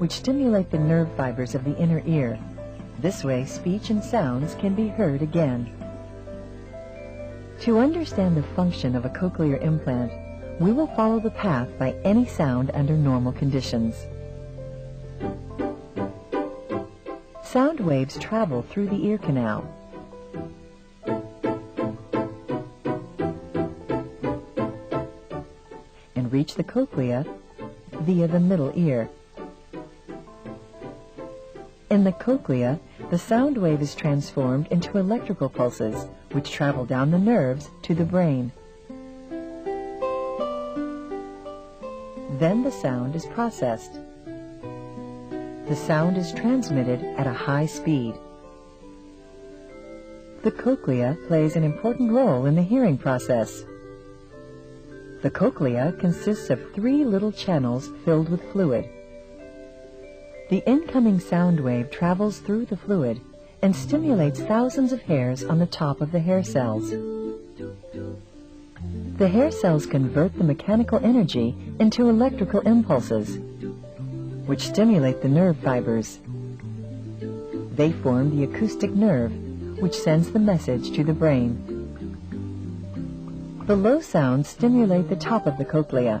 which stimulate the nerve fibers of the inner ear. This way, speech and sounds can be heard again. To understand the function of a cochlear implant, we will follow the path by any sound under normal conditions. Sound waves travel through the ear canal. And reach the cochlea via the middle ear. In the cochlea, the sound wave is transformed into electrical pulses, which travel down the nerves to the brain. Then the sound is processed. The sound is transmitted at a high speed. The cochlea plays an important role in the hearing process. The cochlea consists of 3 little channels filled with fluid. The incoming sound wave travels through the fluid and stimulates thousands of hairs on the top of the hair cells. The hair cells convert the mechanical energy into electrical impulses, which stimulate the nerve fibers. They form the acoustic nerve, which sends the message to the brain. The low sounds stimulate the top of the cochlea.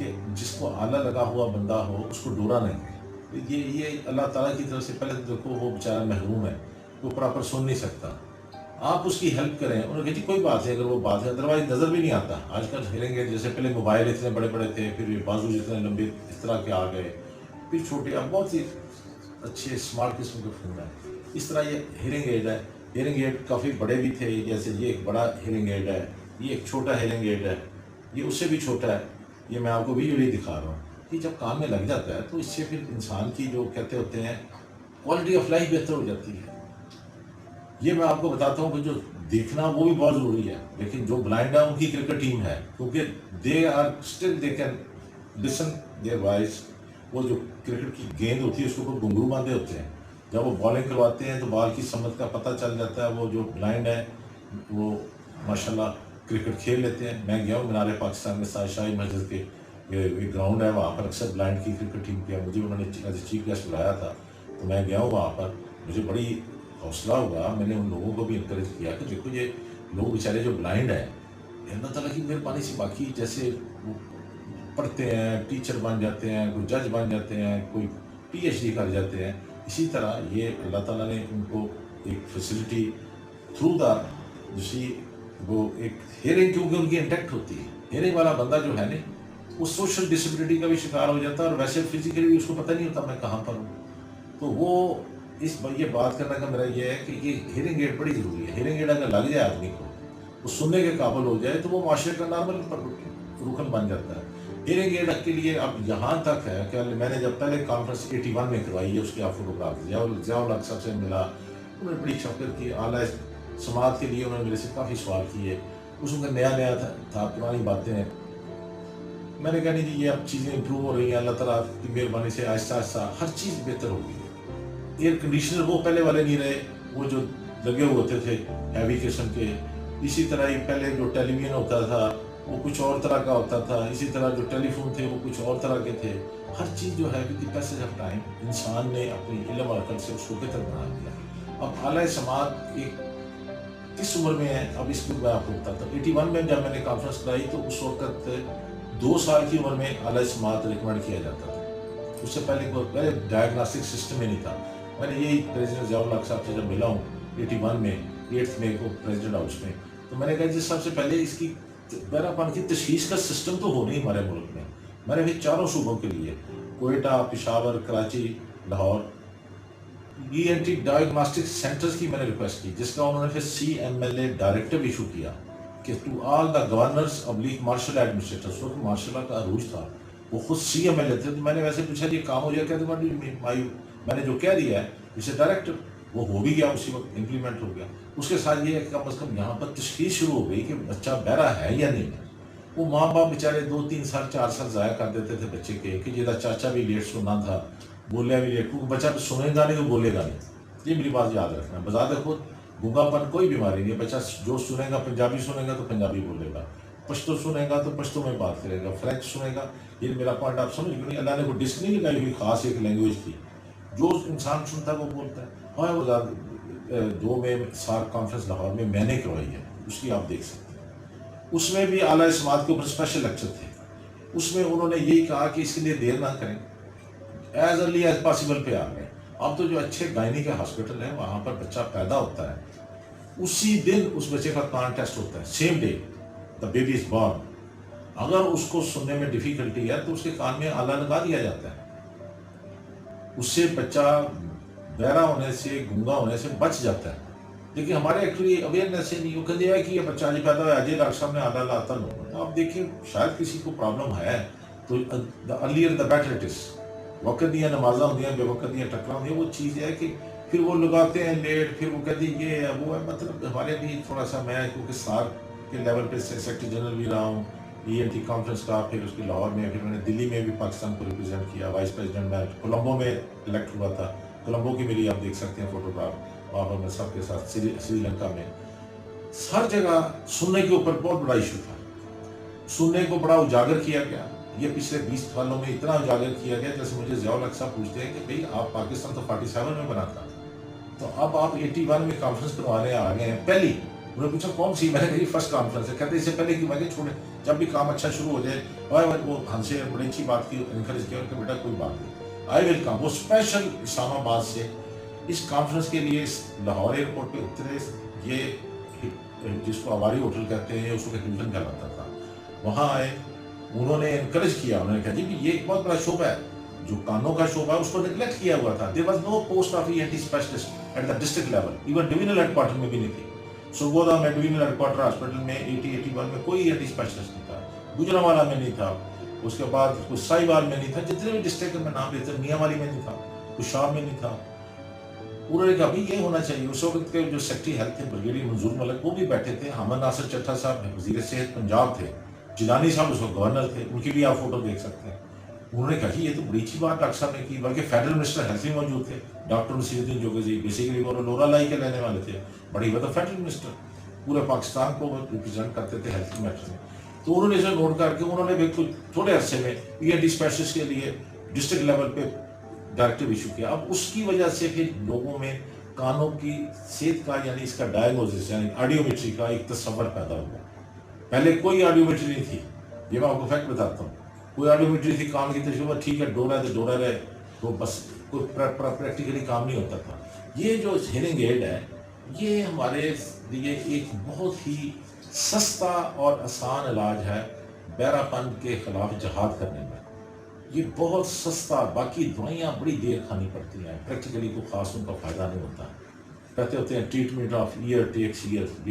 کہ جس کو آلہ لگا ہوا بندہ ہو اس کو ڈورا نہیں. یہ اللہ تعالیٰ کی طرف سے پہلے تو دیکھو وہ بیچارہ محروم ہے, وہ پراپر سن نہیں سکتا, آپ اس کی ہیلپ کریں. انہوں نے کہا جی کوئی بات ہے, اگر وہ بات ہے, ادروائز نظر بھی نہیں آتا. آج کل ہیرنگ ایڈ جیسے پہلے موبائل اتنے بڑے بڑے تھے, پھر یہ بازو جتنے لمبے اس طرح کے آ گئے, پھر چھوٹے, اب بہت ہی اچھے اسمارٹ قسم کے فون ہیں. اس طرح یہ ہیرنگ ایڈ ہے. ہیرنگ ایڈ کافی بڑے بھی تھے, جیسے یہ ایک بڑا ہیرنگ ایڈ ہے, یہ ایک چھوٹا ہیرنگ ایڈ ہے, یہ اس سے بھی چھوٹا ہے. یہ میں آپ کو ویڈیو دکھا رہا ہوں. یہ جب کام میں لگ جاتا ہے تو اس سے پھر انسان کی جو کہتے ہوتے ہیں کوالٹی آف لائف بہتر ہو جاتی ہے. یہ میں آپ کو بتاتا ہوں کہ جو دیکھنا وہ بھی بہت ضروری ہے, لیکن جو بلائنڈ ہے ان کی کرکٹ ٹیم ہے, کیونکہ they are still they can listen their voice. وہ جو کرکٹ کی گیند ہوتی ہے اس کے اوپر گھنگرو باندھے ہوتے ہیں, جب وہ بالنگ کرواتے ہیں تو بال کی سمت کا پتہ چل جاتا ہے. وہ جو بلائنڈ ہے وہ ماشاءاللہ کرکٹ کھیل لیتے ہیں. میں گیا ہوں مینار پاکستان میں شاہی مسجد کے ایک گراؤنڈ ہے, وہاں پر اکثر بلائنڈ کی کرکٹ ٹیم کیا, مجھے انہوں نے ایز اے چیف گیسٹ بلایا تھا, تو میں گیا ہوں وہاں پر. مجھے بڑی حوصلہ ہوا, میں نے ان لوگوں کو بھی انکریج کیا کہ دیکھو یہ لوگ بیچارے جو بلائنڈ ہیں, اللہ تعالیٰ کی مہربانی سے باقی جیسے وہ پڑھتے ہیں, ٹیچر بن جاتے ہیں, کوئی جج بن جاتے ہیں, کوئی پی ایچ ڈی کر جاتے ہیں, اسی طرح یہ اللہ تعالیٰ نے ان کو ایک فیسلٹی تھرو دا جسی وہ ایک ہیرنگ, کیونکہ ان کی انٹیکٹ ہوتی ہے. ہیرنگ والا بندہ جو ہے نا وہ سوشل ڈسیبلٹی کا بھی شکار ہو جاتا ہے, اور ویسے فزیکلی بھی اس کو پتہ نہیں ہوتا میں کہاں پر ہوں. تو وہ یہ بات کرنے کا میرا یہ ہے کہ یہ ہیرنگ ایڈ بڑی ضروری ہے. ہیرنگ ایڈ اگر لگ جائے آدمی کو, وہ سننے کے قابل ہو جائے, تو وہ معاشرے کا نارمل رکن بن جاتا ہے. ہیرنگ ایڈ کے لیے اب یہاں تک ہے کہ میں نے جب پہلے کانفرنس 81 میں کروائی ہے, اس کے آپ فوٹوگراف ضیاء الحق صاحب سے ملا, انہوں نے بڑی شفقت کی. اعلیٰ سماعت کے لیے انہوں نے میرے سے کافی سوال کیے. اس میں نیا تھا, پرانی باتیں. میں نے کہا نہیں جی یہ اب چیزیں امپروو ہو رہی ہیں, اللہ تعالیٰ کی مہربانی سے آہستہ آہستہ ہر چیز بہتر ہو گئی ہے. ایئر کنڈیشنر وہ پہلے والے نہیں رہے, وہ جو لگے ہوتے تھے ہیوی قسم کے. اسی طرح ہی پہلے جو ٹیلی ویژن ہوتا تھا وہ کچھ اور طرح کا ہوتا تھا, اسی طرح جو ٹیلی فون تھے وہ کچھ اور طرح کے تھے. ہر چیز جو ہے with the passage of time انسان نے اپنی علم اور عقل سے اس کو بہتر بنا دیا. اب اعلیٰ سماعت ایک کس عمر میں ہے, اب اس کو میں آپ کو بتاتا ہوں. 81 میں جب میں نے کانفرنس کرائی تو اس وقت 2 سال کی عمر میں اعلیٰ سماعت ریکمینڈ کیا جاتا تھا. اس سے پہلے ڈائگناسٹک سسٹم ہی نہیں تھا. میں نے یہی پریزیڈنٹ ضیاء الحق صاحب سے جب ملا ہوں 81 میں 8 مئی کو پریزیڈنٹ ہاؤس میں, تو میں نے کہا جس سب سے پہلے اس کی بہراپن کی تشخیص کا سسٹم تو ہو نہیں ہمارے ملک میں. میں نے بھی 4 صوبوں کے لیے کوئٹہ, پشاور, کراچی, لاہور ENT ڈائگناسٹک سینٹرز کی میں نے ریکویسٹ کی, جس کا انہوں نے پھر CMLA ڈائریکٹیو ایشو کیا کہ ٹو آل دا گورنرز ابلیک مارشل ایڈمنسٹریٹرز. وقت مارشل کا عروج تھا, وہ خود CMLA تھے. تو میں نے ویسے پوچھا یہ کام ہو جائے, کہتے میں نے جو کہہ دیا ہے اسے ڈائریکٹر وہ ہو بھی گیا, اسی وقت امپلیمنٹ ہو گیا. اس کے ساتھ یہ ہے کہ کم از کم یہاں پر تشخیص شروع ہو گئی کہ بچہ بہرا ہے یا نہیں ہے. وہ ماں باپ بیچارے 2-3 سال 4 سال ضائع کر دیتے تھے بچے کے, کہ جیسا چاچا بھی لیٹ سننا تھا, بولیا بھی لیٹ, کیونکہ بچہ سنے گا نہیں تو بولے گا نہیں. یہ میری بات یاد رکھنا. بذات خود گونگا پن کوئی بیماری نہیں ہے. بچہ جو سنے گا, پنجابی سنے گا تو پنجابی بولے گا, پشتو سنے گا تو پشتو میں بات کرے گا, فرینچ سنے گا. یہ میرا پوائنٹ آپ سمجھ گئے. اللہ نے کوئی ڈسک نہیں لگائی ہوئی خاص ایک لینگویج کی, جو انسان سنتا ہے وہ بولتا ہے. ہاں وہ 2 میں سار کانفرنس لاہور میں نے کروائی ہے, اس کی آپ دیکھ سکتے ہیں. اس میں بھی اعلیٰ سماعت کے اوپر اسپیشل لیکچر تھے. اس میں انہوں نے یہی کہا کہ اس کے لیے دیر نہ کریں, ایز ارلی ایز پاسبل پہ آ گئے. اب تو جو اچھے گائنی کے ہاسپٹل ہیں وہاں پر بچہ پیدا ہوتا ہے, اسی دن اس بچے کا کان ٹیسٹ ہوتا ہے, same day the baby is born. اگر اس کو سننے میں ڈیفیکلٹی ہے تو اس کے کان میں آلہ لگا دیا جاتا ہے. اس سے بچہ بہرا ہونے سے, گونگا ہونے سے بچ جاتا ہے. لیکن ہمارے ایکچولی اویئرنیس نہیں. وہ کہہ ہے کہ یہ بچہ آج پیدا ہوا, آج ڈاکٹر صاحب نے آلہ لاتا نہیں. آپ دیکھیں شاید کسی کو پرابلم ہے تو the earlier the better it is. وقت دیا نمازاں ہوتی ہیں, بے وقت دیا ٹکرا ہوتی ہیں. وہ چیز ہے کہ پھر وہ لگاتے ہیں لیٹ, پھر وہ کہتے ہیں یہ ہے وہ ہے. مطلب ہمارے بھی تھوڑا سا, میں کیونکہ سار کے لیول پہ سیکرٹری جنرل بھی رہا ہوں ENT کانفرنس کا, پھر اس کی لاہور میں, پھر میں نے دلی میں بھی پاکستان کو ریپرزینٹ کیا, وائس پریزیڈنٹ میں کولمبو میں الیکٹ ہوا تھا. کولمبو کی میری آپ دیکھ سکتے ہیں فوٹوگراف, وہاں پر میں سب کے ساتھ سری لنکا میں. ہر جگہ سننے کے اوپر بہت بڑا ایشو تھا. سننے کو بڑا اجاگر کیا گیا. یہ پچھلے 20 سالوں میں اتنا اجاگر کیا گیا, جیسے مجھے ضیاء الحق صاحب پوچھتے ہیں کہ بھئی آپ پاکستان تو 47 میں بنا تھا, تو اب آپ 81 میں کانفرنس کروانے آ گئے ہیں. پہلی انہوں نے پوچھا کون سی؟ میں نے کہی فرسٹ کانفرنس ہے. کہتے اس سے پہلے کہ میں چھوڑے جب بھی کام اچھا شروع ہو جائے. وہ ہنسے, بڑی اچھی بات کی, انکریج کیا کہ بیٹا کوئی بات نہیں, آئی ول کم. وہ اسپیشل اسلام آباد سے اس کانفرنس کے لیے لاہور ایئرپورٹ پہ اترے. یہ جس کو آواری ہوٹل کہتے ہیں, اس کو ہلٹن کہلاتا تھا, وہاں آئے. انہوں نے انکریج کیا, انہوں نے کہا جی یہ ایک بہت بڑا شعبہ ہے, جو کانوں کا شعبہ ہے اس کو نیگلیکٹ کیا ہوا تھا. There was no post of ENT specialist at the district level, even divisional headquarter میں بھی نہیں تھی. سرگودا میں ڈویژنل ہیڈ کوارٹر ہاسپٹل میں 80-81 میں کوئی ENT اسپیشلسٹ نہیں تھا, گجرانوالہ میں نہیں تھا, اس کے بعد سائیوال میں نہیں تھا, جتنے بھی ڈسٹرکٹ میں نام لیتے, میاں والی میں نہیں تھا, کشاب میں نہیں تھا. انہوں نے کہا بھی یہ ہونا چاہیے. اس وقت کے جو سیکٹری ہیلتھ تھے بریگیڈیئر منظور ملک, وہ بھی بیٹھے تھے. حامد ناصر چٹھا صاحب وزیر صحت پنجاب تھے, جیلانی صاحب اس وقت گورنر تھے, ان کی بھی آپ فوٹو دیکھ سکتے ہیں. انہوں نے کہا کہ یہ تو بڑی اچھی بات ڈاکٹر صاحب نے کی. بلکہ فیڈرل منسٹر ہیلتھ بھی موجود تھے, ڈاکٹر نصیر الدین جوگی, بیسیکلی وہ لورا لائی کے رہنے والے تھے, بڑی وقت فیڈرل منسٹر, پورے پاکستان کو ریپرزینٹ کرتے تھے ہیلتھ میٹر میں. تو انہوں نے اسے نوٹ کر کے انہوں نے بالکل تھوڑے عرصے میں ENT اسپیشلسٹ کے لیے ڈسٹرکٹ لیول پہ ڈائریکٹو ایشو کیا. اب اس کی وجہ سے پھر لوگوں میں کانوں کی صحت کا, یعنی اس کا ڈائگنوسس, یعنی آڈیومیٹری کا ایک تصور پیدا ہوا. پہلے کوئی آڈیومیٹری نہیں تھی, یہ میں آپ کو فیکٹ بتاتا ہوں. کوئی آڈیومیٹری تھی, کان کی تجربہ ٹھیک ہے, ڈورا ہے تو ڈورا رہے, تو بس کوئی پریکٹیکلی کام نہیں ہوتا تھا. یہ جو ہیئرنگ ایڈ ہے, یہ ہمارے لیے ایک بہت ہی سستا اور آسان علاج ہے بہرا پن کے خلاف جہاد کرنے میں. یہ بہت سستا, باقی دوائیاں بڑی دیر کھانی پڑتی ہیں, پریکٹیکلی کوئی خاص ان کا فائدہ نہیں ہوتا. کہتے ہوتے ہیں treatment of ear takes ear.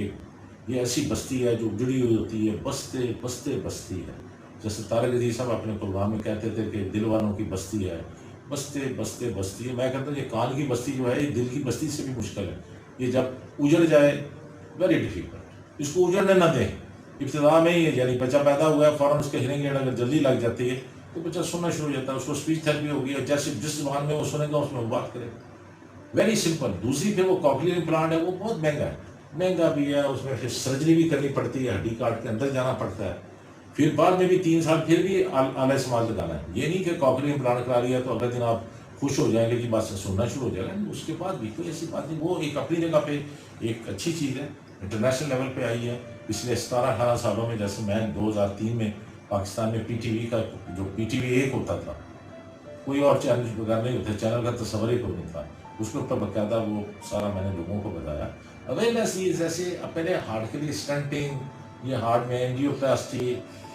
یہ ایسی بستی ہے جو جڑی ہوئی ہوتی ہے, بستے بستے بستی ہے. جیسے طارق عزیز صاحب اپنے پروگرام میں کہتے تھے کہ دل والوں کی بستی ہے, بستے بستے بستی ہے. میں کہتا ہوں یہ کان کی بستی جو ہے یہ دل کی بستی سے بھی مشکل ہے. یہ جب اجڑ جائے ویری ڈیفیکلٹ, اس کو اجڑنے نہ دیں. ابتدا میں ہی, یعنی بچہ پیدا ہوا ہے فوراً اس کے ہیئرنگ ایڈ اگر جلدی لگ جاتی ہے تو بچہ سننا شروع ہو جاتا ہے, اس کو اسپیچ تھیراپی ہوگی, اور جیسے جس زبان میں وہ سنے گا اس میں وہ بات کرے گا. Very simple. دوسری پھر وہ کوکلیئر امپلانٹ ہے, وہ بہت مہنگا ہے, مہنگا بھی ہے, اس میں پھر سرجری بھی کرنی پڑتی ہے, ہڈی کاٹ کے اندر جانا پڑتا ہے, پھر بعد میں بھی 3 سال پھر بھی اعلیٰ سماج لگانا ہے. یہ نہیں کہ کوکلیئر امپلانٹ کرا لیا تو اگلے دن آپ خوش ہو جائیں گے کہ بات سننا شروع ہو جائے گا. اس کے بعد بھی کوئی ایسی بات نہیں. وہ ایک اپنی جگہ پہ ایک اچھی چیز ہے, انٹرنیشنل لیول پہ آئی ہے پچھلے 17-18 سالوں میں. جیسے میں 2003 میں پاکستان میں PTV کا, جو PTV 1 ہوتا تھا, کوئی اور چینل بغیر نہیں ہوتے, چینل کا تصور ہی کوئی نہیں تھا, اس کے اوپر باقاعدہ وہ سارا میں نے لوگوں کو بتایا. اویئرنیس جیسے پہلے ہارٹ کے لیے اسٹنٹنگ, یہ ہارٹ میں اینجیوپلاسٹی,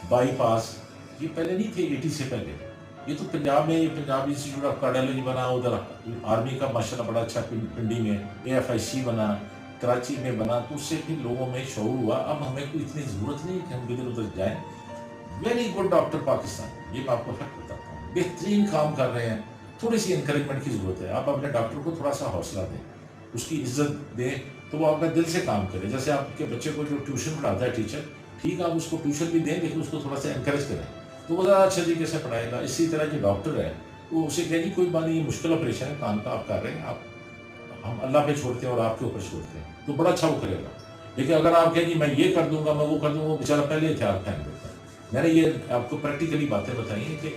بائی پاس, یہ پہلے نہیں تھے 80 سے پہلے. یہ تو پنجاب میں, یہ پنجاب انسٹیٹیوٹ آف کارڈیالوجی بنا, ادھر آرمی کا ماشاءاللہ بڑا اچھا پنڈی میں AFIC بنا, کراچی میں بنا, تو اس سے پھر لوگوں میں شعور ہوا. اب ہمیں کوئی اتنی ضرورت نہیں کہ ہم ادھر ادھر جائیں. ویری گڈ ڈاکٹر پاکستان, یہ میں آپ کو فیکٹ بتاتا ہوں, بہترین کام کر رہے ہیں. تھوڑی سی انکریجمنٹ کی ضرورت ہے. آپ اپنے ڈاکٹر کو تھوڑا سا حوصلہ دیں, اس کی عزت دیں, تو وہ اپنے دل سے کام کرے. جیسے آپ کے بچے کو جو ٹیوشن پڑھاتا ہے ٹیچر, ٹھیک ہے آپ اس کو ٹیوشن بھی دیں, لیکن اس کو تھوڑا سا انکریج کریں تو وہ زیادہ اچھے طریقے سے پڑھائے گا. اسی طرح جو ڈاکٹر ہے وہ اسے کہیں گی کوئی بات نہیں, یہ مشکل آپریشن ہے, کام کا آپ کر رہے ہیں, آپ ہم اللہ پہ چھوڑتے ہیں اور آپ کے اوپر چھوڑتے ہیں, تو بڑا اچھا وہ کرے گا. لیکن اگر آپ کہیں گی میں یہ کر دوں گا, میں وہ کر دوں گا, وہ بیچارہ پہلے ہی خیال پھینک دیتا ہے. میں نے یہ آپ کو پریکٹیکلی باتیں بتائی ہیں کہ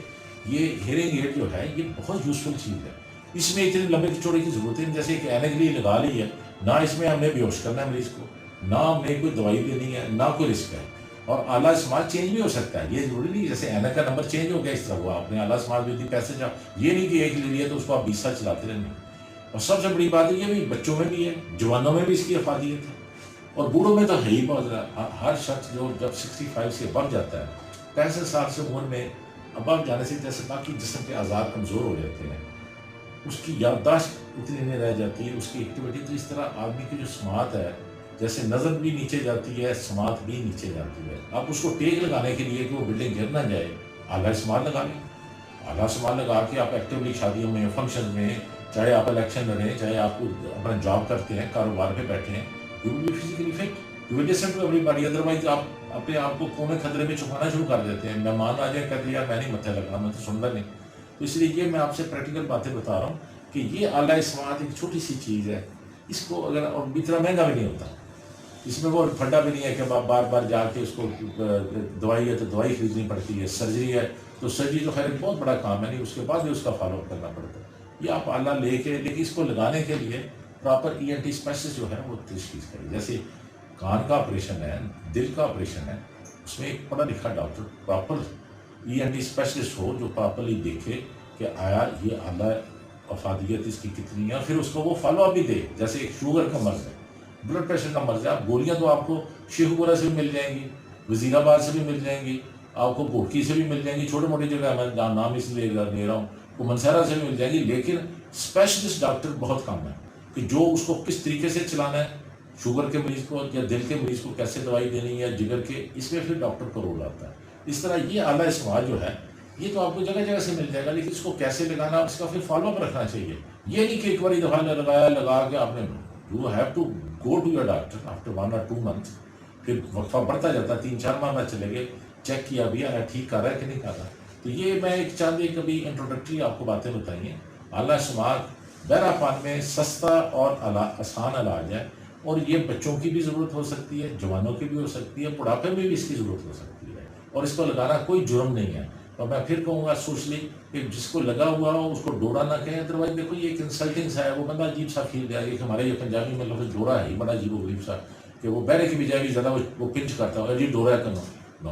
یہ ہیئرنگ ایڈ جو ہے یہ بہت یوزفل چیز ہے. اس میں اتنی لمبے چوڑے کی ضرورت ہے, جیسے کہ اینگلی لگا لی ہے, نہ اس میں ہم نے بیہوش کرنا ہے مریض کو, نہ ہم نے کوئی دوائی دینی ہے, نہ کوئی رسک ہے. اور اعلیٰ سماج چینج بھی ہو سکتا ہے, یہ ضروری نہیں جیسے اینک کا نمبر چینج ہو گیا اس طرح ہوا, آپ نے اعلیٰ سماج بھی پیسے جا, یہ نہیں کہ ایک لے لیا تو اس کو آپ 20 سال چلاتے رہیں. اور سب سے بڑی بات یہ بھی بچوں میں بھی ہے, جوانوں میں بھی اس کی افادیت ہے, اور بوڑھوں میں تو ہے ہی بہت زیادہ. ہر شخص جو جب 65 سے بڑھ جاتا ہے, 65 سال سے عمر میں اب جانے سے جیسے باقی جسم کے اعضاء کمزور ہو جاتے ہیں, اس کی یادداشت اتنی نہیں رہ جاتی, اس کی ایکٹیویٹی. تو اس طرح آدمی کی جو سماعت ہے, جیسے نظر بھی نیچے جاتی ہے, سماعت بھی نیچے جاتی ہے. آپ اس کو ٹیک لگانے کے لیے کہ وہ بلڈنگ گر نہ جائے, اعلیٰ سماعت لگا لیں. اعلیٰ سماعت لگا کے آپ ایکٹیولی شادیوں میں, فنکشن میں, چاہے آپ الیکشن لڑیں, چاہے آپ اپنا جاب کرتے ہیں, کاروبار پہ بیٹھے ہیں, you will be physically fit, you will listen to everybody. Otherwise آپ اپنے آپ کو کونے خطرے میں چھپانا شروع کر دیتے ہیں. مہمان آ جائیں, کہتے ہیں یار میں نہیں متھے لگنا, میں تو سنتا نہیں. تو اس لیے یہ میں آپ سے پریکٹیکل باتیں بتا رہا ہوں کہ یہ اعلیٰ سماعت ایک چھوٹی سی چیز ہے. اس کو اگر, اور اتنا مہنگا بھی نہیں ہوتا, اس میں وہ پھنڈا بھی نہیں ہے کہ آپ بار بار جا کے اس کو, دوائی ہے تو دوائی خریدنی پڑتی ہے, سرجری ہے تو سرجری تو خیر بہت بڑا کام ہے, نہیں اس کے بعد بھی اس کا فالو اپ کرنا پڑتا ہے. یہ آپ اعلیٰ لے کے, لیکن اس کو لگانے کے لیے پراپر ENT اسپیشلسٹ جو ہے وہ تشخیص کرے. جیسے کان کا آپریشن ہے، دل کا آپریشن ہے، اس میں ایک پڑھا لکھا ڈاکٹر پراپر ENT اسپیشلسٹ ہو جو پراپرلی دیکھے کہ آیا یہ اعلیٰ افادیت اس کی کتنی ہے، اور پھر اس کو وہ فالو اپ بھی دے. جیسے ایک شوگر کا مرض ہے، بلڈ پریشر کا مرض ہے، آپ گولیاں تو آپ کو شیخوپورہ سے بھی مل جائیں گی، وزیر آباد سے بھی مل جائیں گی، آپ کو بھوٹکی سے بھی مل جائیں گی، چھوٹی موٹی جگہ میں نام اس لیے دے رہا ہوں، وہ منسہرہ سے بھی مل جائیں گی. لیکن اسپیشلسٹ ڈاکٹر بہت کم ہے کہ جو اس کو کس طریقے سے چلانا ہے، شوگر کے مریض کو یا دل کے مریض کو کیسے دوائی دینی ہے، جگر کے، اس میں پھر ڈاکٹر کا رول آتا ہے. اس طرح یہ اعلیٰ اسماعت جو ہے یہ تو آپ کو جگہ جگہ سے مل جائے گا، لیکن اس کو کیسے لگانا، اس کا پھر فالو اپ رکھنا چاہیے. یہ نہیں کہ ایک بار دفعہ لگایا، لگا کے آپ نے you have to go to your doctor after 1 or 2 months. پھر وقفہ بڑھتا جاتا ہے، 3-4 ماہ میں چلے گئے، چیک کیا بھی ٹھیک کر رہا ہے کہ نہیں کر رہا. تو یہ میں ایک چاند کبھی انٹروڈکٹری آپ کو باتیں بتائی ہیں. اعلیٰ اسماعت بہرا پان میں سستا اور آسان علاج ہے، اور یہ بچوں کی بھی ضرورت ہو سکتی ہے، جوانوں کی بھی ہو سکتی ہے، بڑھاپے میں بھی اس کی ضرورت ہو سکتی ہے، اور اس کو لگانا کوئی جرم نہیں ہے. اور میں پھر کہوں گا سوچلی کہ جس کو لگا ہوا ہو اس کو ڈورا نہ کہیں. ادروائز دیکھو یہ ایک انسلٹنگ سا ہے، وہ بندہ عجیب سا فیل دیا کہ ہمارے یہ پنجابی میں لفظ ڈورا ہے، یہ بڑا عجیب و غریب سا کہ وہ بہرے کی بجائے بھی زیادہ وہ پنچ کرتا ہے، جی ڈورا ہے نو.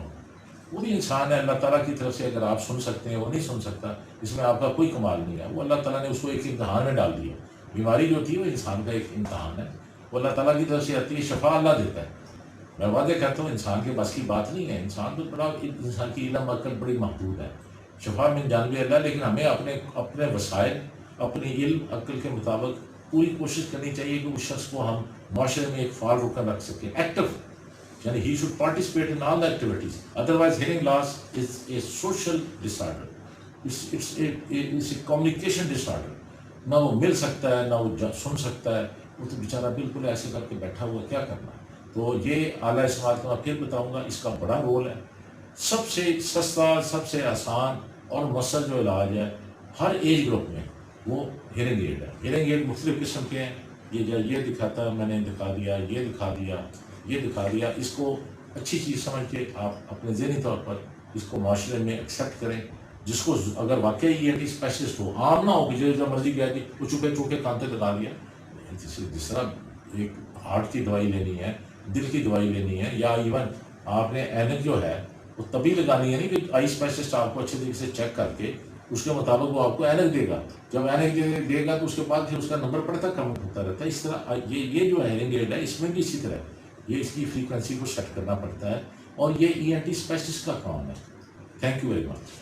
وہ بھی انسان ہے، اللہ تعالیٰ کی طرف سے اگر آپ سن سکتے ہیں وہ نہیں سن سکتا، اس میں آپ کا کوئی کمال نہیں ہے. وہ اللہ تعالیٰ نے اس کو ایک امتحان میں ڈال دیا. بیماری جو تھی وہ انسان کا ایک امتحان ہے، وہ اللہ تعالیٰ کی طرف سے آتی ہے، شفا اللہ دیتا ہے. میں واضح کہتا ہوں انسان کے بس کی بات نہیں ہے، انسان تو بڑا، انسان کی علم عقل بڑی محدود ہے. شفا من جانب اللہ، لیکن ہمیں اپنے وسائل، اپنی علم عقل کے مطابق پوری کوشش کرنی چاہیے کہ اس شخص کو ہم معاشرے میں ایک فعال رکن رکھ سکیں، ایکٹیو، یعنی he should participate in all the activities. Otherwise hearing loss is a social disorder, it's a communication disorder. نہ وہ مل سکتا ہے، نہ وہ سن سکتا ہے، وہ تو بیچارہ بالکل ایسے کر کے بیٹھا ہوا، کیا کرنا. تو یہ اعلیٰ اسماعت کا میں پھر بتاؤں گا، اس کا بڑا رول ہے. سب سے سستا، سب سے آسان اور مؤثر جو علاج ہے ہر ایج گروپ میں وہ ہیئرنگ ایڈ ہے. ہیئرنگ ایڈ مختلف قسم کے ہیں، یہ دکھاتا ہے، میں نے دکھا دیا، یہ دکھا دیا، یہ دکھا دیا. اس کو اچھی چیز سمجھ کے آپ اپنے ذہنی طور پر اس کو معاشرے میں ایکسیپٹ کریں. جس کو اگر واقعی ENT اسپیشلسٹ ہو، عام نہ ہو کہ جو مرضی گیا کہ وہ چوکے کانتے لگا دیا. جس طرح ایک ہارٹ کی دوائی لینی ہے، دل کی دوائی لینی ہے، یا ایون آپ نے اینک جو ہے وہ تبھی لگانی ہے، نہیں کہ آئی اسپیشلسٹ آپ کو اچھے طریقے سے چیک کر کے اس کے مطابق وہ آپ کو اینک دے گا. جب اینک دے گا تو اس کے بعد پھر اس کا نمبر پڑتا کم ہوتا رہتا ہے. اس طرح یہ جو ہیئرنگ ایڈ ہے اس میں بھی اسی طرح یہ اس کی فریکوینسی کو سیٹ کرنا پڑتا ہے، اور یہ ENT اسپیشلسٹ کا کام ہے. Thank you very much.